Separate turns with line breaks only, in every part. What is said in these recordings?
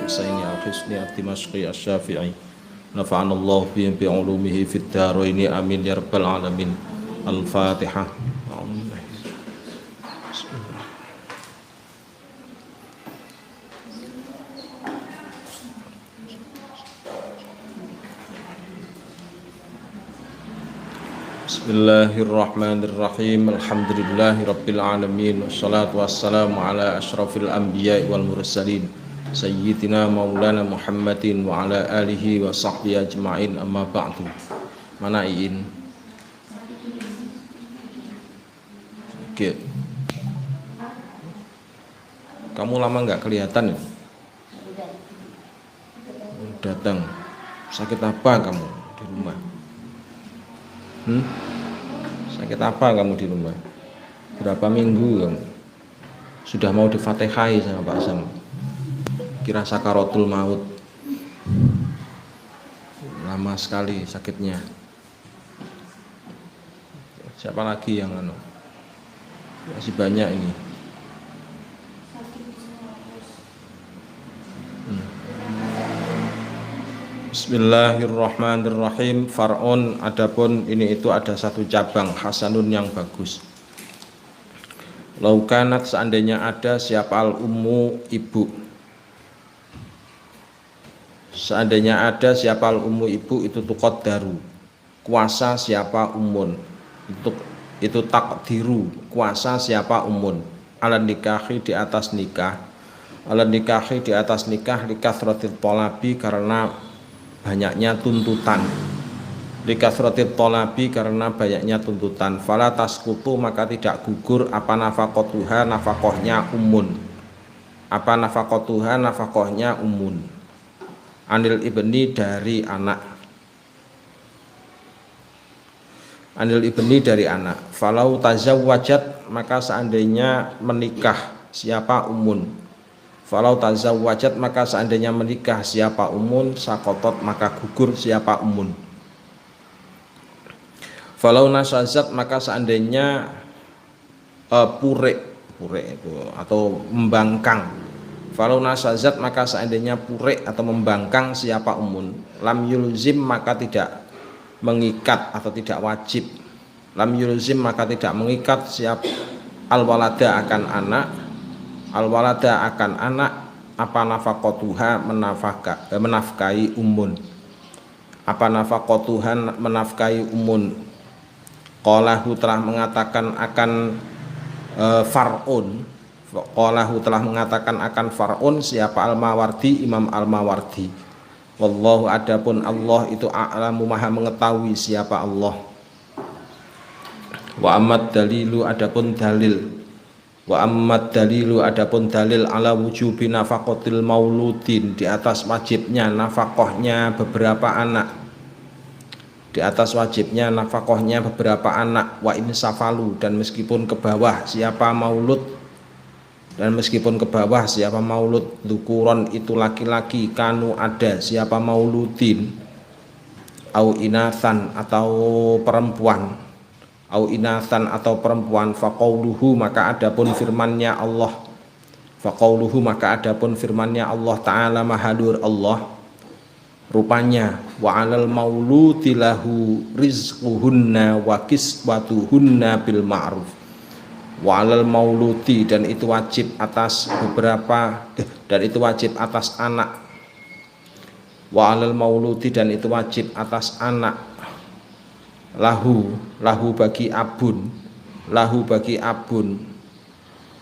Husaini Al-Hisni Ad-Dimashqi Asy-Syafi'i. Nafa'ana Allah bi ulumihi fid dharaini amin ya rabbal alamin. Al-Fatihah. Bismillahirrahmanirrahim. Alhamdulillahi rabbil alamin. Wassalatu wassalamu ala asyrafil anbiya'i wal mursalin Sayyidina maulana Muhammadin wa ala alihi wa sahbihi ajma'in, amma ba'du. Mana Iin? Oke. Kamu lama nggak kelihatan ya? Datang. Sakit apa kamu di rumah? Sakit apa kamu di rumah? Berapa minggu kamu? Sudah mau difatihai sama Pak Sam. Kira sakaratul maut. Lama sekali sakitnya. Siapa lagi yang masih banyak ini. Bismillahirrahmanirrahim. Far'un, adapun ini itu ada satu cabang hasanun yang bagus. Laukanat, seandainya ada siapa al-ummu ibu. Seandainya ada siapa al-ummu ibu itu tuqaddaru, kuasa siapa umun. Itu takdiru, kuasa siapa umun. Ala nikahi, di atas nikah. Ala nikahi, di atas nikah. Likathratit thalabi, karena banyaknya tuntutan. Likathratit thalabi, karena banyaknya tuntutan. Fala tasqutu, maka tidak gugur apa nafaqatuha, nafaqahnya umun. Apa nafaqatuha, nafaqahnya umun. Anil ibni, dari anak. Anil ibni, dari anak. Falau tazawwajat, maka seandainya menikah siapa umun. Falau tazawwajat, maka seandainya menikah siapa umun. Sakotot, maka gugur siapa umun. Falau nasazat, maka seandainya pure itu atau membangkang. Falau nasazat, maka seandainya pure atau membangkang siapa umun. Lam yulzim, maka tidak mengikat atau tidak wajib. Lam yulzim, maka tidak mengikat siapa al-walada, akan anak. Al-walada, akan anak. Apa nafaqatuha, menafkahi umun. Apa nafaqatuha, menafkahi umun. Qalahu, telah mengatakan akan far'un. Qalahu, telah mengatakan akan far'un siapa al-Mawardi, Imam al-Mawardi. Wallahu, adapun Allah itu a'lamu, maha mengetahui siapa Allah. Wa ammad dalilu, adapun dalil. Wa ammad dalilu, adapun dalil ala wujubi nafaqatil mauludin, di atas wajibnya nafaqahnya beberapa anak. Di atas wajibnya nafaqahnya beberapa anak. Wa in safalu, dan meskipun ke bawah siapa maulud. Dan meskipun ke bawah siapa maulud. Dzukuron, itu laki-laki. Kanu, ada siapa mauludin. Au inathan, atau perempuan. Au inathan, atau perempuan. Faqauluhu, maka adapun firmannya Allah. Faqauluhu, maka adapun firmannya Allah Ta'ala mahadur Allah. Rupanya wa alal mauludi lahu rizquhunna wa kiswatuhunna bil ma'ruf. Wa alal mauludi, dan itu wajib atas beberapa, dan itu wajib atas anak. Wa alal mauludi, dan itu wajib atas anak. Lahu bagi abun. Lahu bagi abun.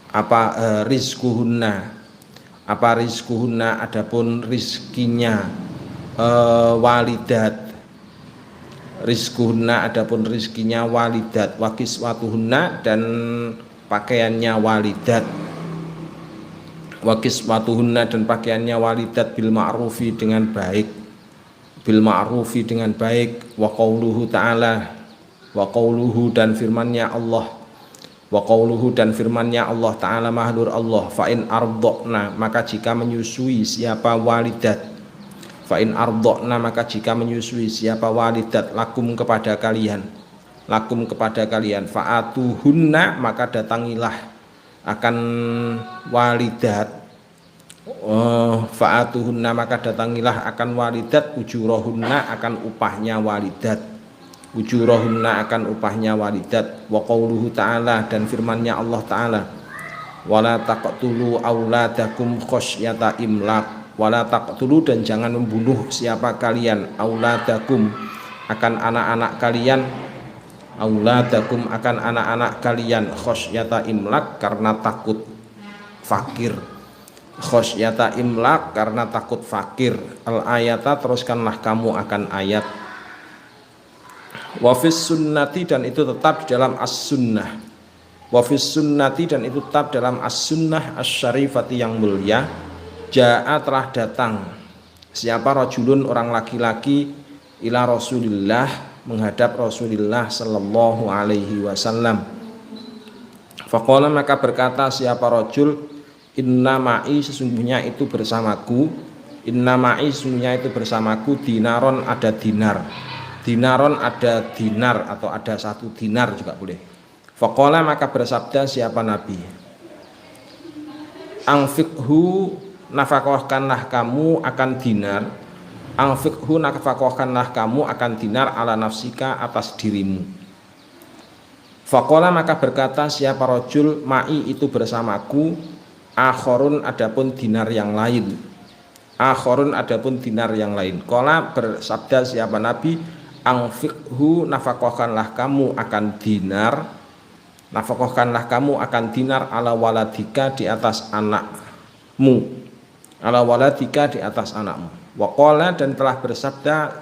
Apa rizquhunna. Apa rizquhunna, adapun rizkinya walidat. Rizquhunna, adapun rizkinya walidat. Wa kiswatuhunna, dan pakaiannya walidat. Wa kiswatuhunna, dan pakaiannya walidat bil ma'rufi, dengan baik. Bil ma'rufi, dengan baik. Wa qauluhu ta'ala, wa qauluhu, dan firmannya Allah. Wa qauluhu, dan firmannya Allah Ta'ala mahlur Allah. Fa in ardhna, maka jika menyusui siapa walidat. Fa in ardhna, maka jika menyusui siapa walidat lakum, kepada kalian. Lakum, kepada kalian. Fa'atuhunna, maka datangilah akan walidat. fa'atuhunna maka datangilah akan walidat ujurahunna akan upahnya walidat, ujurahunna akan upahnya walidat. Wa qauluhu ta'ala dan firman-Nya Allah Ta'ala, wala taqtulu auladakum khasyata imlaq, wala taqtulu dan jangan membunuh siapa kalian, auladakum akan anak-anak kalian, auladakum akan anak-anak kalian, khasyata imlaq karena takut fakir, khasyata imlaq karena takut fakir. Al ayata teruskanlah kamu akan ayat. Wa fis sunnati dan itu tetap di dalam as-sunnah, wa fis sunnati dan itu tetap dalam as-sunnah asy-syarifati yang mulia. Jaa telah datang siapa rajulun orang laki-laki ila Rasulillah menghadap Rasulullah sallallahu alaihi wasallam. Faqala maka berkata siapa rajul, inna ma'i sesungguhnya itu bersamaku, inna ma'i sesungguhnya itu bersamaku dinaron ada dinar, dinaron ada dinar atau ada satu dinar juga boleh. Faqala maka bersabda siapa Nabi, angfikhu nafkahkanlah kamu akan dinar, angfikhu nafkahkanlah kamu akan dinar ala nafsika atas dirimu. Faqala maka berkata siapa rajul, ma'i itu bersamaku, akhorun adapun dinar yang lain, akhorun adapun dinar yang lain. Qala bersabda siapa Nabi, angfikhu nafkahkanlah kamu akan dinar, nafkahkanlah kamu akan dinar ala waladika di atas anakmu, ala waladika di atas anakmu. Wa qala dan telah bersabda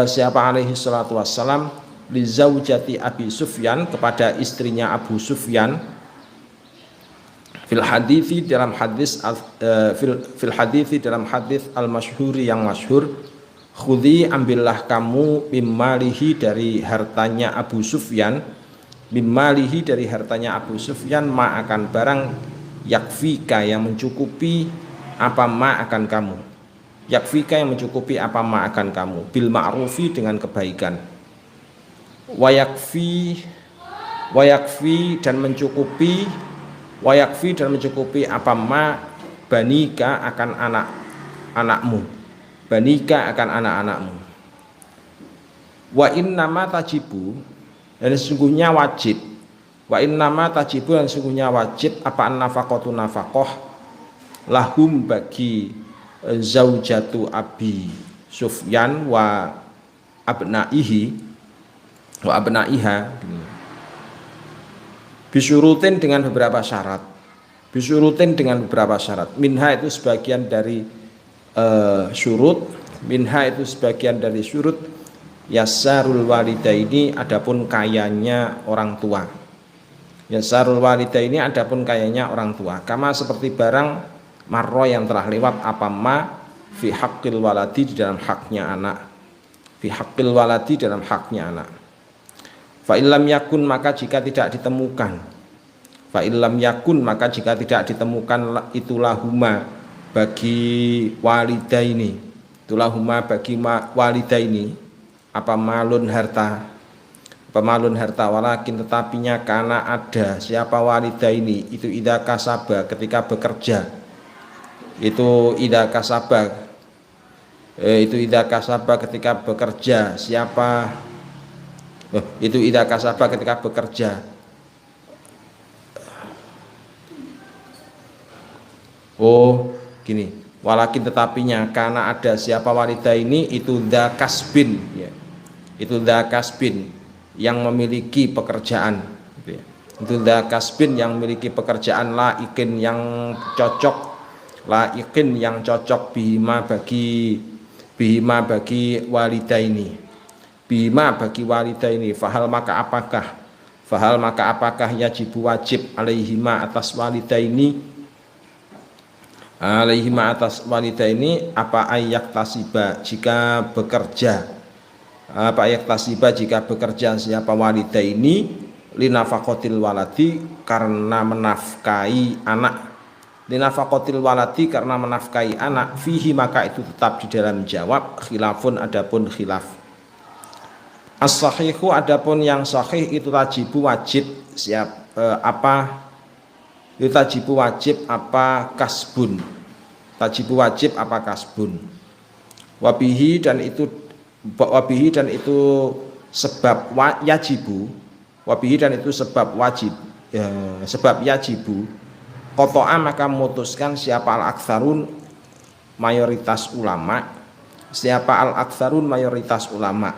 siapa alaihi salatu wassalam, li zaujati Abi Sufyan kepada istrinya Abu Sufyan, fil hadithi dalam hadis fil hadithi dalam hadis al masyhuri yang masyhur, khudhi ambillah kamu bimmalihi dari hartanya Abu Sufyan, bimmalihi dari hartanya Abu Sufyan, ma akan barang yakfika yang mencukupi apa ma akan kamu, yakfika yang mencukupi apa ma akan kamu, bil ma'rufi dengan kebaikan, wayakfi dan mencukupi, wayakfi dan mencukupi apa ma banika akan anak-anakmu, banika akan anak-anakmu. Wa innama tajibu dan sesungguhnya wajib, wa innama tajibu dan sesungguhnya wajib apa nafaqatu nafaqah lahum bagi zaujatu Abi Sufyan wa abnaihi wa abnaiha, bisyurutin dengan beberapa syarat, bisyurutin dengan beberapa syarat. Minha itu sebagian dari syurut, minha itu sebagian dari syurut, yasarul walidaini adapun kayanya orang tua, yasarul walidaini adapun kayanya orang tua, kama seperti barang marro yang telah lewat apa ma fi haqqil waladi di dalam haknya anak, fi haqqil waladi dalam haknya anak. Fa illam yakun maka jika tidak ditemukan, fa illam yakun maka jika tidak ditemukan itulah huma bagi walidaini, itulah huma bagi walidaini apa malun harta, apa malun harta, walakin tetapinya karena ada siapa walidaini itu idza kasaba ketika bekerja, itu idza kasaba itu idza kasaba ketika bekerja siapa itu idza kasaba ketika bekerja. Oh gini, walakin tetapinya karena ada siapa wanita ini itu dza kasbin ya, itu dza kasbin yang memiliki pekerjaan gitu ya. Itu dza kasbin yang memiliki pekerjaan, laikin yang cocok, laikin yang cocok bihima bagi walita ini, bima bagi walita ini. Fahal maka apakah yajibu wajib alaihima atas walita ini, alaihima atas walita ini apa ayak tasiba jika bekerja, apa ayak tasiba jika bekerja siapa walita ini linafaqatil waladi karena menafkahi anak, linafaqatil waladi karena menafkahi anak, fihi maka itu tetap di dalam jawab khilafun adapun khilaf. As-sahihu adapun yang sahih itu wajibu wajib siap apa tajibu wajib apa kasbun, tajibu wajib apa kasbun. Wabihi dan itu sebab yajibu, wabihi dan itu sebab wajib, ya, sebab yajibu qata'a maka memutuskan siapa al-aktsarun mayoritas ulama, siapa al-aktsarun mayoritas ulama.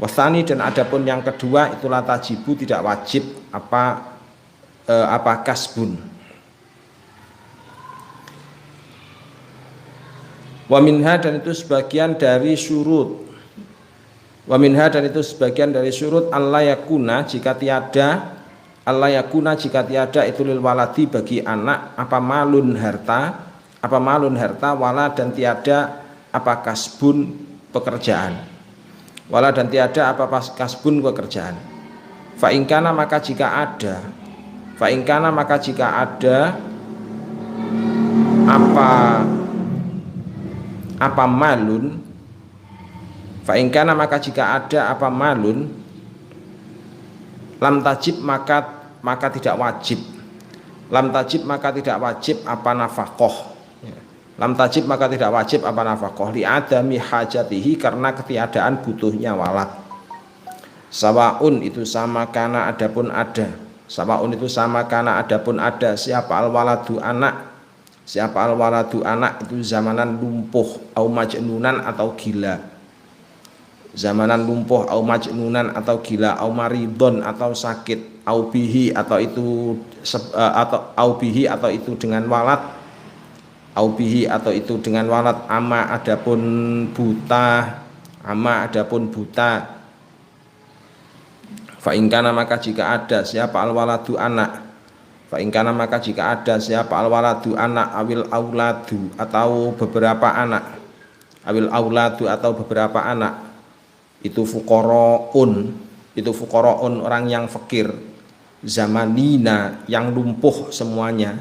Wasani dan adapun yang kedua itulah tajibu tidak wajib apa kasbun. Wa minha dan itu sebagian dari syurut. Wa minha dan itu sebagian dari syurut Allah yakuna jika tiada, Allah yakuna jika tiada itu lil waladi bagi anak apa malun harta wala dan tiada apa kasbun pekerjaan, wala dan tiada apa kasbun pekerjaan. Fa in kana maka jika ada apa malun, fa in kana maka jika ada apa malun lam tajib maka tidak wajib, lam tajib maka tidak wajib apa nafkah, lam tajib maka tidak wajib apa nafkah li adami hajatihi karena ketiadaan butuhnya walad. Sawaun itu sama karena adapun ada, sawaun itu sama karena adapun ada siapa al waladu anak, siapa al waladu anak itu zamanan lumpuh au majnunan atau gila, zamanan lumpuh au majnunan atau gila, au maridon atau sakit, au bihi atau itu au bihi atau itu dengan walad, au bihi atau itu dengan walad, ama adapun buta, fa in kana maka jika ada siapa al waladu anak, fa in kana maka jika ada siapa al waladu anak awil auladu atau beberapa anak, awil auladu atau beberapa anak itu fuqaraun orang yang fakir, zamanina yang lumpuh semuanya,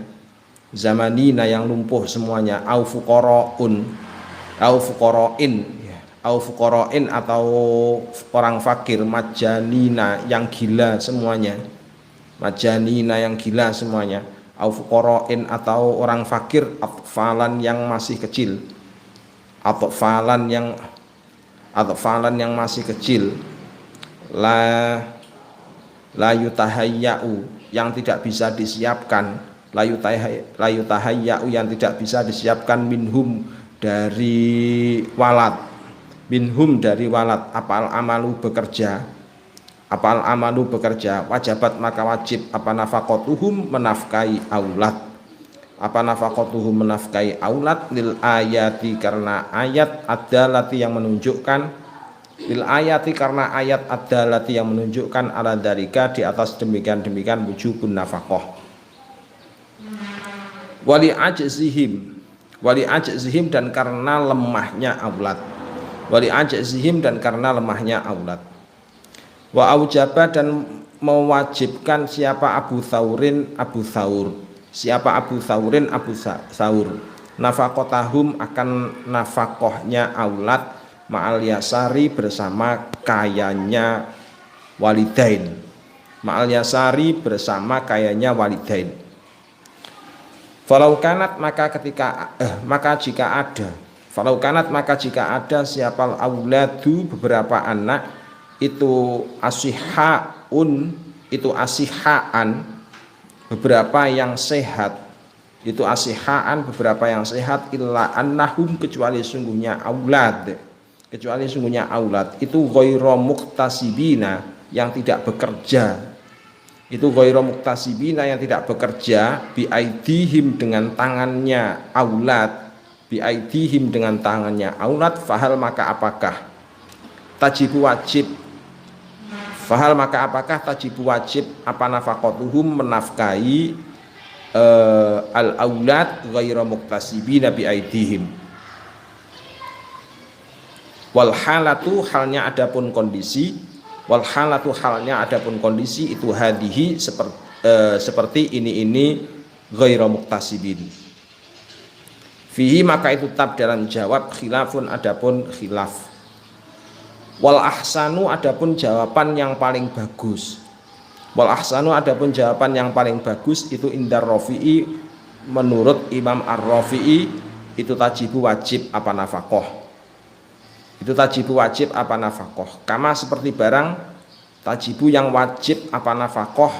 zamanina yang lumpuh semuanya, au fuqaraun au fuqarain atau orang fakir, majanina yang gila semuanya, majanina yang gila semuanya, au fuqarain atau orang fakir, atfalan yang masih kecil, atfalan yang masih kecil, la yutahayyau yang tidak bisa disiapkan, la yutahayyau yang tidak bisa disiapkan minhum dari walad, apal amalu bekerja, wajabat maka wajib apa nafaqatuhum menafkahi aulad, lil ayati karena ayat adalati yang menunjukkan, lil ayati karena ayat adalati yang menunjukkan ala dalika di atas demikian wujubun nafaqah. Wali ajzihim dan karena lemahnya aulad, wa aujaba dan mewajibkan siapa Abu Thawr nafaqatahum akan nafaqahnya aulad ma'al yasari bersama kayanya walidain, falau kanat maka jika ada siapa auladu beberapa anak itu asihaan beberapa yang sehat, illa annahum kecuali sungguhnya aulad itu ghairu muktasibina yang tidak bekerja, bi aidihim dengan tangannya aulad, fahal maka apakah tajibu wajib apa nafaqatuhum menafkahi al aulad ghairu muktasibina bi aidihim. Wal halatu halnya adapun kondisi itu hadihi seperti ini ghairu muktasibin. Fihi maka itu tab dalam jawab khilafun adapun khilaf. Wal ahsanu adapun jawaban yang paling bagus, Wal ahsanu adapun jawaban yang paling bagus itu indar Rafi'i, menurut Imam Ar-Rafi'i itu tajibu wajib apa nafkah. Itu tajibu wajib apa nafkah. Kama seperti barang tajibu yang wajib apa nafkah.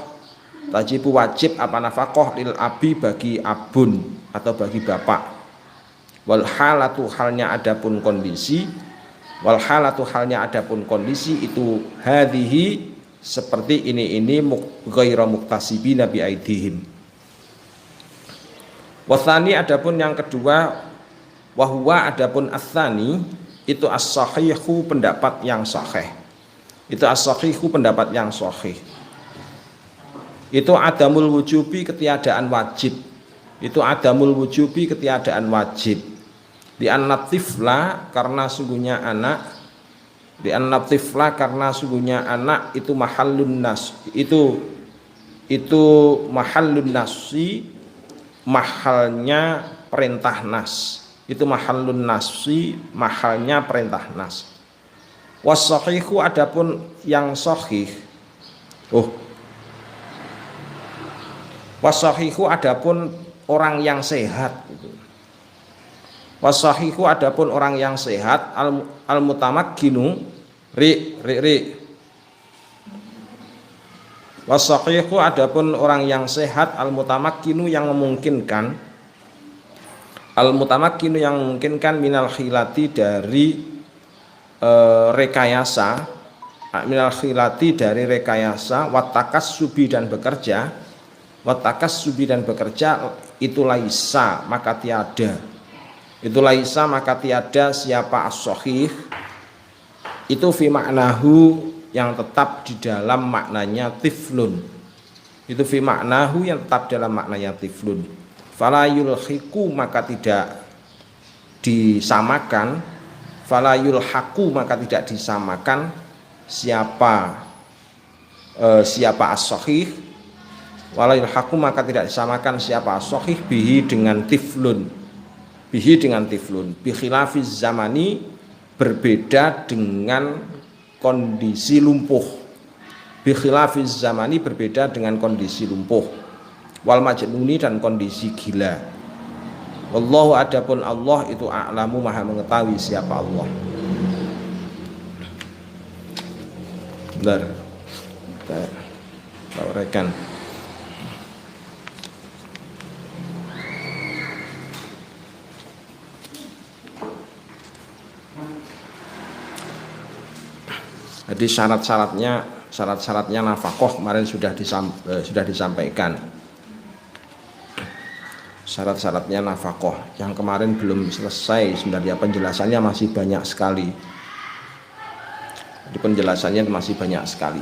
Tajibu wajib apa nafkah lil abi bagi abun atau bagi bapak. Wal halatu halnya adapun kondisi. Wal halatu halnya adapun kondisi itu hadhihi seperti ini ghairu muktasibina bi aidihim. Wathani adapun yang kedua, wahwa adapun atsani itu as-sahihu pendapat yang sahih. Itu as-sahihu pendapat yang sahih. Itu adamul wujubi ketiadaan wajib. Itu adamul wujubi ketiadaan wajib. Di an-natifla karena sungguhnya anak. Di an-natifla karena sungguhnya anak itu mahallun nas. Itu mahallun nasi, mahalnya perintah nas. Itu mahallun nasi, mahalnya perintah nas. Was-sahihu adapun yang sahih. Was-sahihu adapun orang yang sehat. Was-sahihu adapun orang yang sehat al-mutamakkinu Was-sahihu adapun orang yang sehat al-mutamakkinu yang memungkinkan minal khilati dari rekayasa, minal khilati dari rekayasa, watakassubi dan bekerja, itu laisa maka tiada. Itu laisa maka tiada siapa as-sahih itu fi maknahu yang tetap di dalam maknanya tiflun. Itu fi maknahu yang tetap dalam maknanya tiflun. Fala yulhiqu maka tidak disamakan, fala yulhaqu maka tidak disamakan siapa as-sahih, wala yulhaqu maka tidak disamakan siapa as-sahih bihi dengan tiflun. Bihi dengan tiflun, bi khilafiz zamani berbeda dengan kondisi lumpuh. Bi khilafiz zamani berbeda dengan kondisi lumpuh. Wal majnuni dan kondisi gila. Wallahu adapun Allah itu a'lamu maha mengetahui siapa Allah. Bentar. Kita uraikan. Jadi syarat-syaratnya nafkah kemarin sudah disampaikan. Syarat-syaratnya nafkah yang kemarin belum selesai, sebenarnya penjelasannya masih banyak sekali. Jadi penjelasannya masih banyak sekali.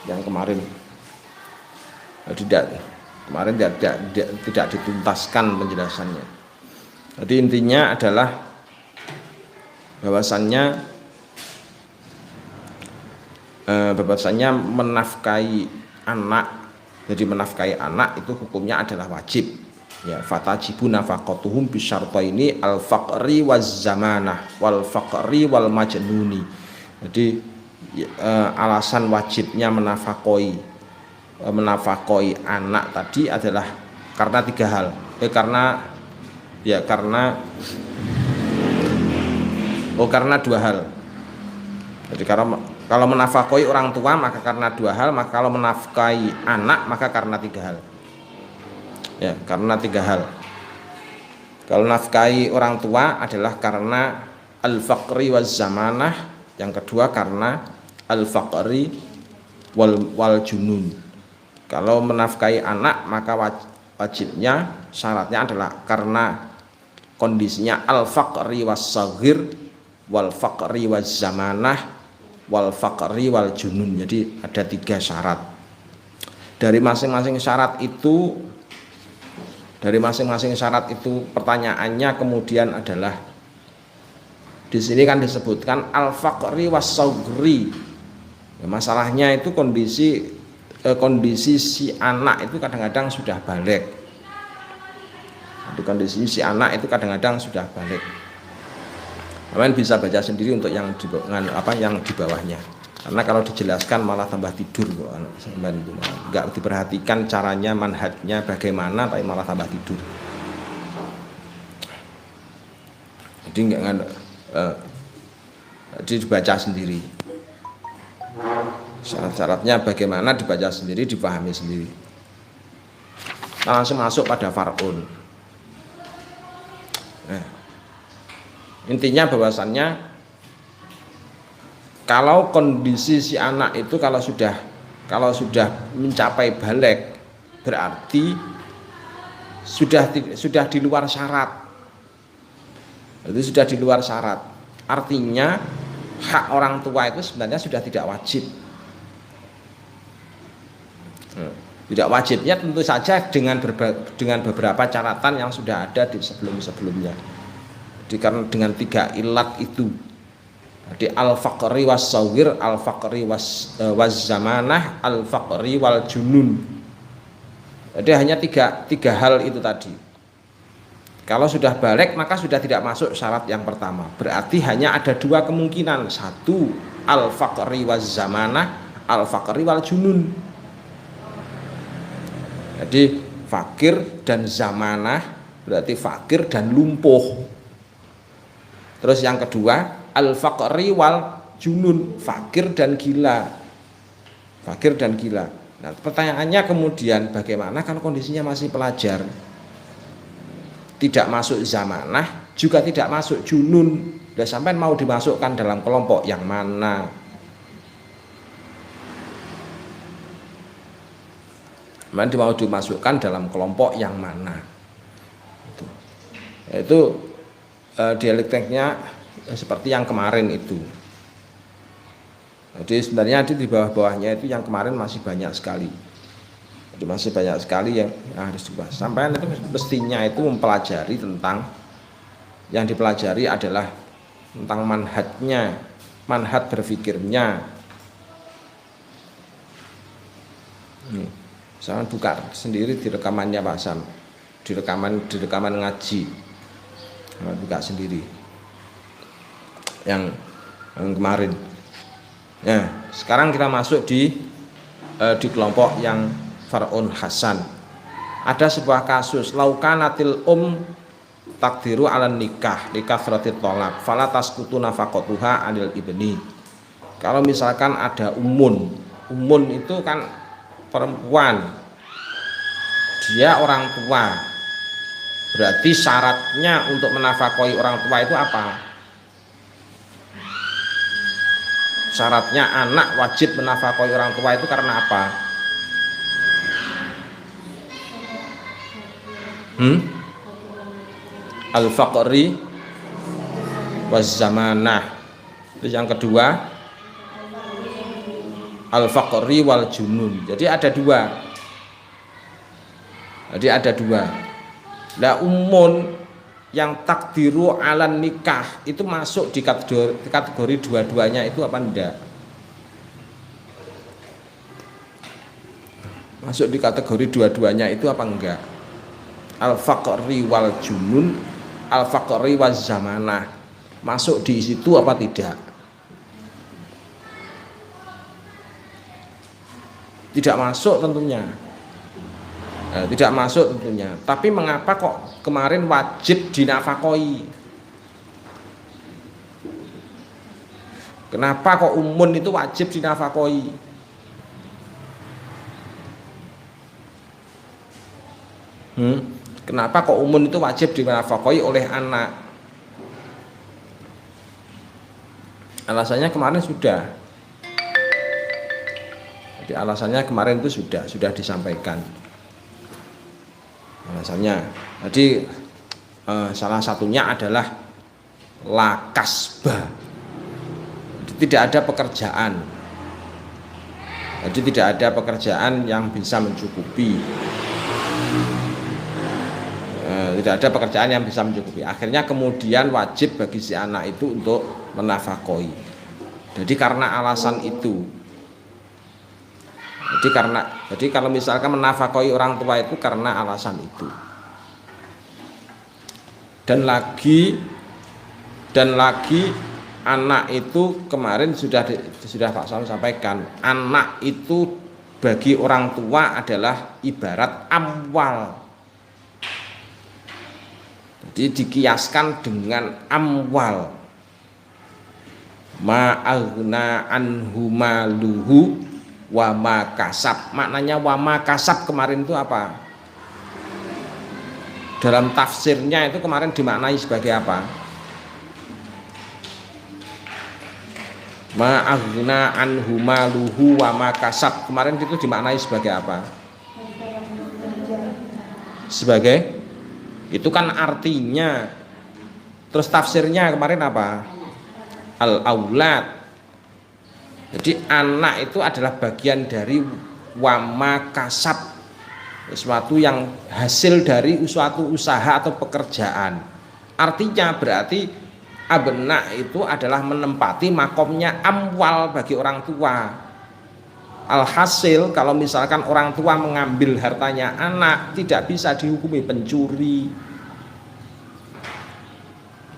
Yang kemarin tidak dituntaskan penjelasannya. Jadi intinya adalah bahwasannya menafkahi anak. Jadi menafkahi anak itu hukumnya adalah wajib. Ya, fatajibu nafaqatuhum bisyartaini al-faqri waz zamanah wal faqri wal majnuni. Jadi alasan wajibnya menafkahi anak tadi adalah karena tiga hal. Karena dua hal. Jadi kalau menafkahi orang tua maka karena dua hal, maka kalau menafkahi anak maka karena tiga hal. Ya, karena tiga hal. Kalau nafkahi orang tua adalah karena al-faqri waz zamanah, yang kedua karena al-faqri wal junun. Kalau menafkahi anak maka wajibnya syaratnya adalah karena kondisinya al-faqri was saghir wal faqri waz zamanah wal faqri wal junun. Jadi ada tiga syarat. Dari masing-masing syarat itu pertanyaannya kemudian adalah di sini kan disebutkan al faqri was saghri. Ya, masalahnya itu kondisi si anak itu kadang-kadang sudah balik. Di kondisi si anak itu kadang-kadang sudah balik. Kalian bisa baca sendiri untuk yang di bawahnya. Karena kalau dijelaskan malah tambah tidur kok sampean itu. Enggak diperhatikan caranya, manhajnya bagaimana, tapi malah tambah tidur. Jadi enggak dibaca sendiri. Syarat-syaratnya bagaimana dibaca sendiri, dipahami sendiri. Nah, langsung masuk pada far'un. Nah, intinya bahwasannya kalau kondisi si anak itu kalau sudah mencapai balik, berarti sudah di luar syarat. Itu sudah di luar syarat. Artinya hak orang tua itu sebenarnya sudah tidak wajib. Tidak wajibnya tentu saja dengan beberapa catatan yang sudah ada di sebelum-sebelumnya. Dengan 3 ilat itu. Jadi al-faqri was-sawir, al-faqri was-zamanah, al-faqri wal junun. Jadi hanya tiga hal itu tadi. Kalau sudah balik maka sudah tidak masuk syarat yang pertama. Berarti hanya ada 2 kemungkinan. 1 al-faqri was-zamanah, al-faqri wal junun. Jadi fakir dan zamanah berarti fakir dan lumpuh. Terus yang kedua al-faqri wal junun, fakir dan gila. Fakir dan gila. Nah, pertanyaannya kemudian bagaimana kalau kondisinya masih pelajar? Tidak masuk zamanah, juga tidak masuk junun. Sudah sampai mau dimasukkan dalam kelompok yang mana? Mau dimasukkan dalam kelompok yang mana? Itu dialektiknya seperti yang kemarin itu. Jadi sebenarnya di bawah-bawahnya itu yang kemarin masih banyak sekali. Jadi masih banyak sekali yang harus dibahas. Sampai itu mestinya itu mempelajari tentang yang dipelajari adalah tentang manhajnya, manhaj berfikirnya. Saya buka sendiri di rekamannya Pak Sam, di rekaman ngaji, buka sendiri. Yang kemarin. Nah, sekarang kita masuk di kelompok yang far'un hasan. Ada sebuah kasus laukanatil takdiru ala nikah likathrati tolak fala tasqutu nafaqatuha anil ibni. Kalau misalkan ada umun itu kan perempuan, dia orang tua, berarti syaratnya untuk menafkahi orang tua itu apa? Syaratnya anak wajib menafkahi orang tua itu karena apa? Al-faqri waz zamanah. Terus yang kedua al-faqri wal junun. Jadi ada 2. Lah umun yang takdiru alan nikah itu masuk di kategori dua-duanya itu apa enggak? Masuk di kategori dua-duanya itu apa enggak? Al-faqri wal junun, al-faqri waz zamanah. Masuk di situ apa tidak? Tidak masuk tentunya. Tidak masuk tentunya. Tapi mengapa kok kemarin wajib dinafakoi? Kenapa kok umun itu wajib dinafakoi? Kenapa kok umun itu wajib dinafakoi oleh anak? Alasannya kemarin sudah. Jadi alasannya kemarin itu sudah disampaikan. Alasannya, jadi salah satunya adalah la kasba. Tidak ada pekerjaan. Jadi tidak ada pekerjaan yang bisa mencukupi. Tidak ada pekerjaan yang bisa mencukupi. Akhirnya kemudian wajib bagi si anak itu untuk menafkahi. Jadi karena alasan itu. Jadi kalau misalkan menafkahi orang tua itu karena alasan itu. Dan lagi Anak itu kemarin sudah Pak Sam sampaikan, anak itu bagi orang tua adalah ibarat amwal. Jadi dikiaskan dengan amwal. Ma'aghna anhu maluhu wa ma kasab. Maknanya wa ma kasab kemarin itu apa? Dalam tafsirnya itu kemarin dimaknai sebagai apa? Ma'aghna anhu maluhu wa ma kasab. Kemarin itu dimaknai sebagai apa? Sebagai itu kan artinya. Terus tafsirnya kemarin apa? Al-aulad. Jadi anak itu adalah bagian dari wa ma kasab, sesuatu yang hasil dari suatu usaha atau pekerjaan. Artinya berarti abna itu adalah menempati makomnya amwal bagi orang tua. Alhasil kalau misalkan orang tua mengambil hartanya anak, tidak bisa dihukumi pencuri.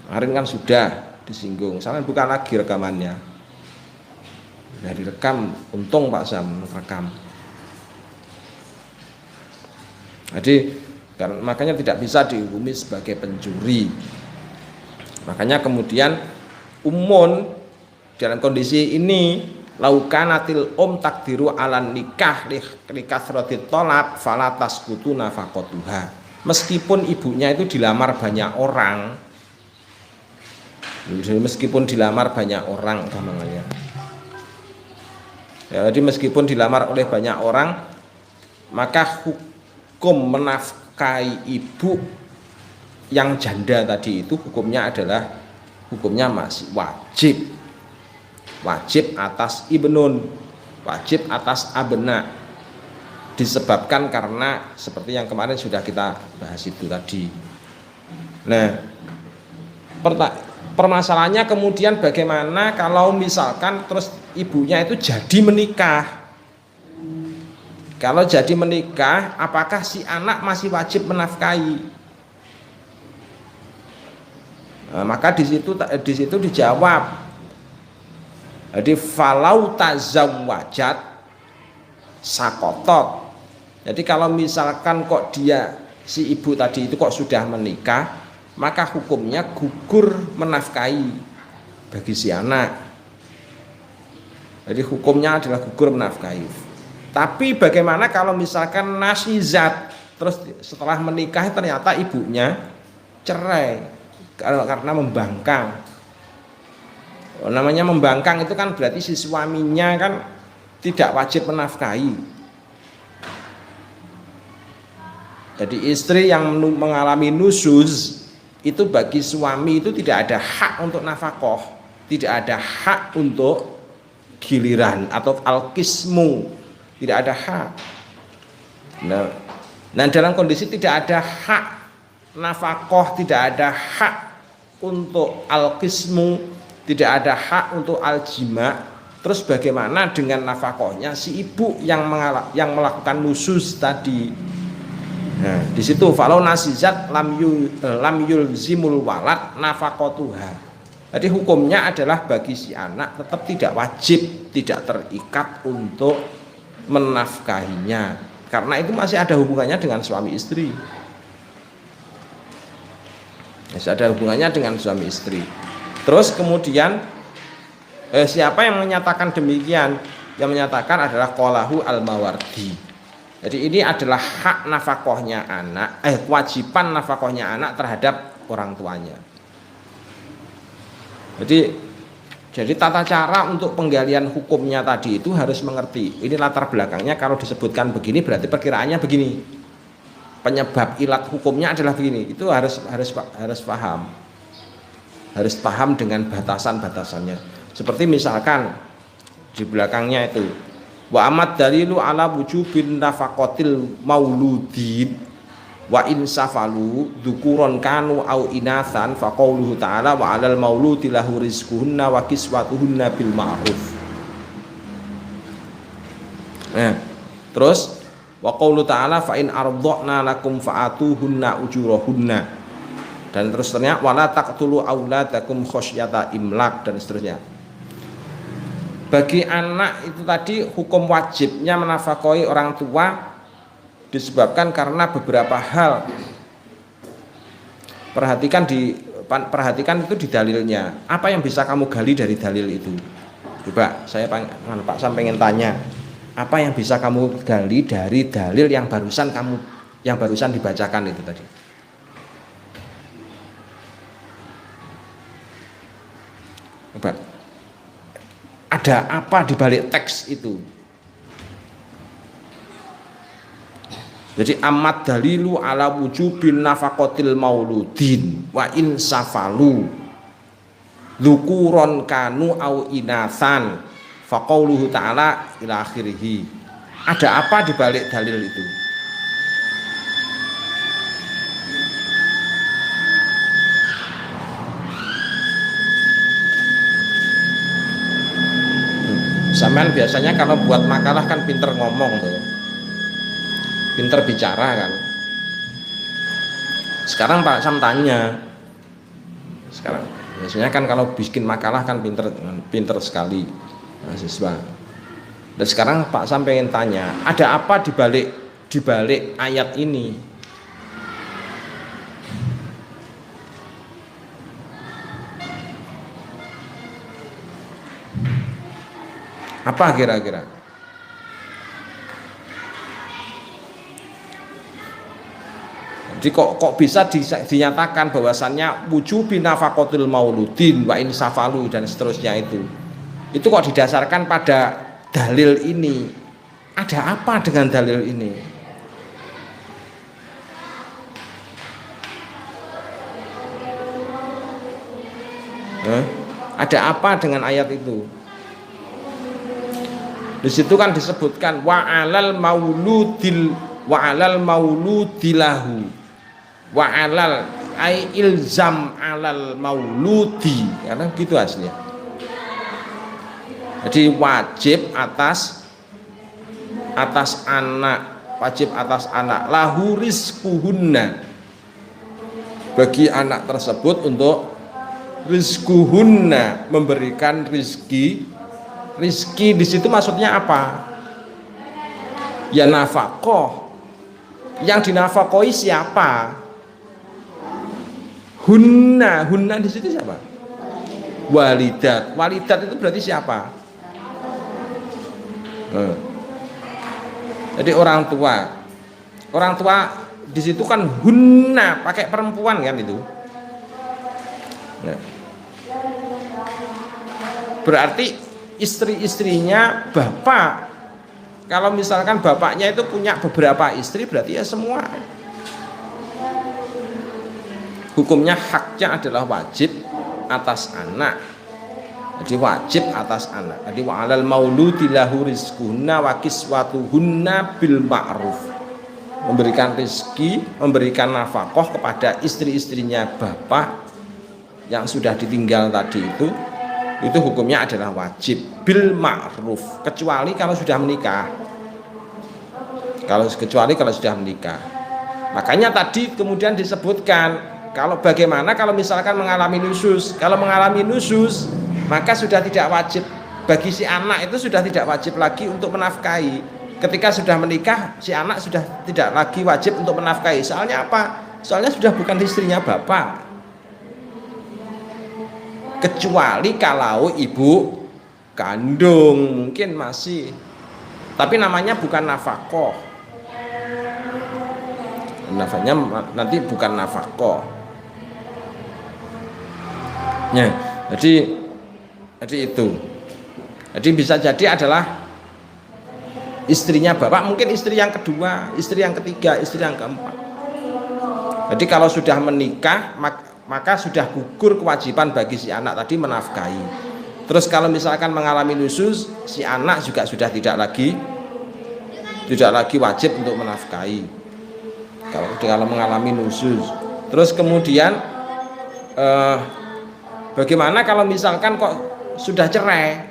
Kemarin kan sudah disinggung, saya bukan lagi rekamannya. Dari rekam, untung Pak Sam rekam. Jadi makanya tidak bisa dihukumi sebagai pencuri. Makanya kemudian umun dalam kondisi ini laukanatil takdiru alan nikah likasratit tolab falatas kutu nafaqatuha. Meskipun ibunya itu dilamar banyak orang, gampangnya. Ya, jadi meskipun dilamar oleh banyak orang, maka hukum menafkahi ibu yang janda tadi itu hukumnya masih wajib atas ibnun, wajib atas abna, disebabkan karena seperti yang kemarin sudah kita bahas itu tadi. Nah, permasalahannya kemudian bagaimana kalau misalkan terus ibunya itu jadi menikah. Kalau jadi menikah, apakah si anak masih wajib menafkahi? Nah, maka di situ dijawab. Jadi falau tazawwajat sakotot. Jadi kalau misalkan kok si ibu tadi itu kok sudah menikah, maka hukumnya gugur menafkahi bagi si anak. Jadi hukumnya adalah gugur menafkahi. Tapi bagaimana kalau misalkan nasizat, terus setelah menikah ternyata ibunya cerai karena membangkang. Namanya membangkang itu kan berarti si suaminya kan tidak wajib menafkahi. Jadi istri yang mengalami nusuz itu bagi suami itu tidak ada hak untuk nafkah, tidak ada hak untuk giliran atau al-qismu, tidak ada hak. Nah, dalam kondisi tidak ada hak nafkah, tidak ada hak untuk al-qismu, tidak ada hak untuk al-jima, terus bagaimana dengan nafkahnya si ibu yang melakukan nusus tadi? Nah, di situ falau nasizat lam yulzimul walad nafaqatuha. Jadi hukumnya adalah bagi si anak tetap tidak wajib, tidak terikat untuk menafkahinya, karena itu masih ada hubungannya dengan suami istri. Masih ada hubungannya dengan suami istri. Terus kemudian siapa yang menyatakan demikian? Yang menyatakan adalah qalahu al-Mawardi. Jadi ini adalah hak nafkahnya anak, kewajiban nafkahnya anak terhadap orang tuanya. Jadi tata cara untuk penggalian hukumnya tadi itu harus mengerti. Ini latar belakangnya, kalau disebutkan begini berarti perkiraannya begini. Penyebab ilat hukumnya adalah begini. Itu harus paham. Harus paham dengan batasan-batasannya. Seperti misalkan di belakangnya itu wa amad dalilu ala wujubin nafaqatil mauludin wa insafalu dzukuron kanu au inatsan faqauluhu ta'ala wa 'alal mauludi lahu rizquhunna wa kiswatuhunna bil ma'ruf. Nah, terus wa qaulu ta'ala fa in ardhna lakum fa'atuhunna ujurahunna. dan terus ternyata wala taqtulu auladakum khosyata imlak dan seterusnya. Bagi anak itu tadi hukum wajibnya menafkahi orang tua disebabkan karena beberapa hal. Perhatikan itu di dalilnya. Apa yang bisa kamu gali dari dalil itu? Coba Pak Sam pengen tanya, apa yang bisa kamu gali dari dalil yang barusan dibacakan itu tadi? Coba. Ada apa di balik teks itu? Jadi amat dalilu ala wujubin nafaqatil mauludin wa in safalu dzukuron kanu au inasan faqauluhu ta'ala ila akhirih. Ada apa di balik dalil itu? Sampean biasanya kalau buat makalah kan pinter ngomong tuh, pinter bicara kan. Sekarang Pak Sam tanya, sekarang biasanya kan kalau bikin makalah kan pinter sekali mahasiswa. Dan sekarang Pak Sam pengen tanya, ada apa di balik ayat ini? Apa kira-kira? Jadi kok bisa dinyatakan bahwasannya wujubi nafaqatul mauludin wa in safalu dan seterusnya itu kok didasarkan pada dalil ini? Ada apa dengan dalil ini? Ada apa dengan ayat itu? Di situ kan disebutkan wa alal mauludilahu wa alal ai ilzam alal mauludi, karena gitu aslinya. Jadi wajib atas anak lahu rizquhunna, bagi anak tersebut untuk rizquhunna, memberikan rizki di situ maksudnya apa? Ya nafkah. Yang dinafkahi siapa? Hunna di situ siapa? Walidat itu berarti siapa? Jadi orang tua di situ kan hunna, pakai perempuan kan itu. Berarti istri-istrinya bapak. Kalau misalkan bapaknya itu punya beberapa istri, berarti ya semua. Hukumnya haknya adalah wajib atas anak. Jadi wajib atas anak. Jadi wa alal mauludi lahu rizquhunna wa kiswatuhunna bil ma'ruf. Memberikan rezeki, memberikan nafkah kepada istri-istrinya bapak yang sudah ditinggal tadi itu hukumnya adalah wajib bil ma'ruf, kecuali kalau sudah menikah. Kecuali kalau sudah menikah. Makanya tadi kemudian disebutkan bagaimana kalau misalkan mengalami nusyuz. Kalau mengalami nusyuz, maka sudah tidak wajib bagi si anak, itu sudah tidak wajib lagi untuk menafkahi. Ketika sudah menikah, si anak sudah tidak lagi wajib untuk menafkahi. Soalnya apa? Soalnya sudah bukan istrinya bapak. Kecuali kalau ibu kandung mungkin masih, tapi namanya bukan nafkah. Nafkahnya nanti bukan nafkah. Ya, jadi itu. Jadi bisa jadi adalah istrinya bapak, mungkin istri yang kedua, istri yang ketiga, istri yang keempat. Jadi kalau sudah menikah, maka sudah gugur kewajiban bagi si anak tadi menafkahi. Terus kalau misalkan mengalami nusyuz, si anak juga sudah tidak lagi wajib untuk menafkahi. Kalau mengalami nusyuz. Terus kemudian bagaimana kalau misalkan kok sudah cerai?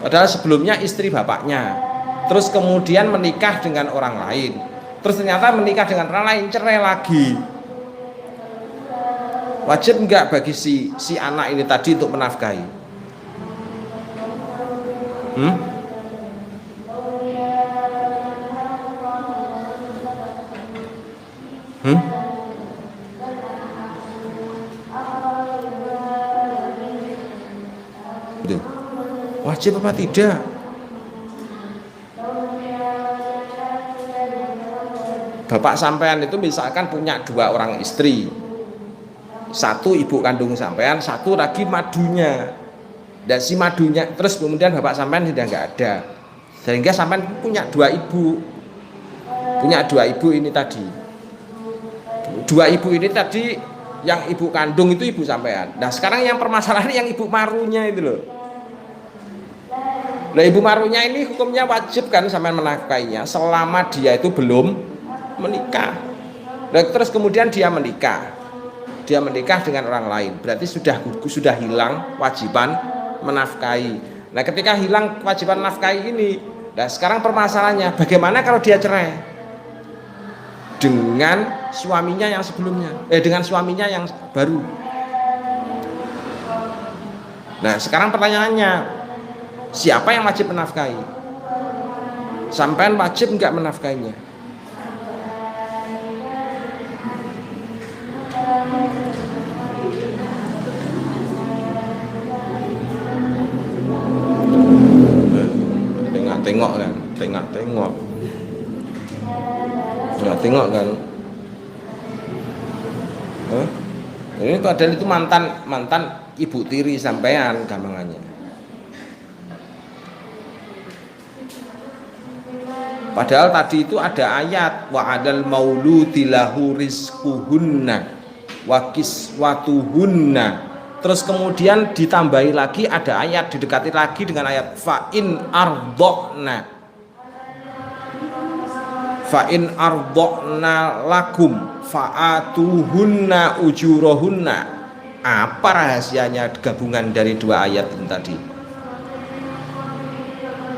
Padahal sebelumnya istri bapaknya, terus kemudian menikah dengan orang lain. terus ternyata menikah dengan orang lain, cerai lagi. Wajib enggak bagi si anak ini tadi untuk menafkahi? Wajib apa tidak? Bapak sampean itu misalkan punya 2 orang istri, satu ibu kandung sampean, satu lagi madunya, dan si madunya terus kemudian bapak sampean sudah nggak ada, sehingga sampean punya 2 ibu, ini tadi, 2 ibu ini tadi, yang ibu kandung itu ibu sampean. Nah sekarang yang permasalahan yang ibu marunya itu loh. Nah ibu marunya ini hukumnya wajib kan sampean menafkainya selama dia itu belum menikah. Nah, terus kemudian dia menikah dengan orang lain, berarti sudah hilang kewajiban menafkahi. Nah ketika hilang kewajiban menafkahi ini, nah sekarang permasalahannya bagaimana kalau dia cerai dengan suaminya yang sebelumnya, dengan suaminya yang baru. Nah sekarang pertanyaannya, siapa yang wajib menafkahi? Sampean wajib enggak menafkahinya? Tengok kan. Ini padahal itu mantan ibu tiri sampean gampangannya. Padahal tadi itu ada ayat wa adal mauludi lahu rizquhunna wa kiswatuhunna. Terus kemudian ditambahi lagi ada ayat, didekati lagi dengan ayat fa in ardhna lakum fa'atuhunna ujurahunna. Apa rahasianya gabungan dari 2 ayat ini tadi?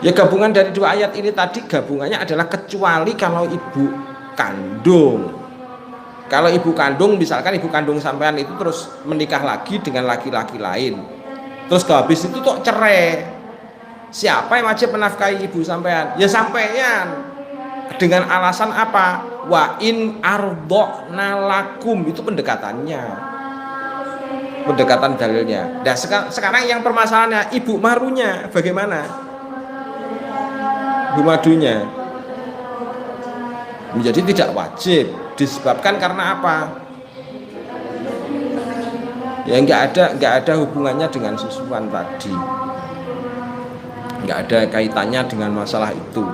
Ya gabungan dari 2 ayat ini tadi gabungannya adalah kecuali kalau ibu kandung. Kalau ibu kandung, misalkan ibu kandung sampean itu terus menikah lagi dengan laki-laki lain, terus habis itu tuh cerai, siapa yang wajib menafkahi ibu sampean? Ya sampean. Dengan alasan apa? Wa in ardhna lakum, itu pendekatan dalilnya. Nah sekarang yang permasalahannya ibu marunya bagaimana? Ibu madunya menjadi tidak wajib, disebabkan karena apa? Ya nggak ada hubungannya dengan susuan tadi, nggak ada kaitannya dengan masalah itu.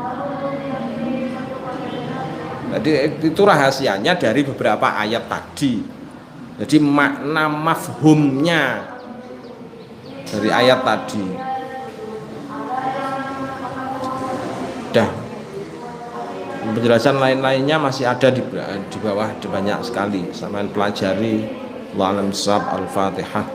Jadi itu rahasianya dari beberapa ayat tadi. Jadi makna mafhumnya dari ayat tadi. Dah. Penjelasan lain-lainnya masih ada di bawah, banyak sekali. Sampai pelajari. Al-Fatihah.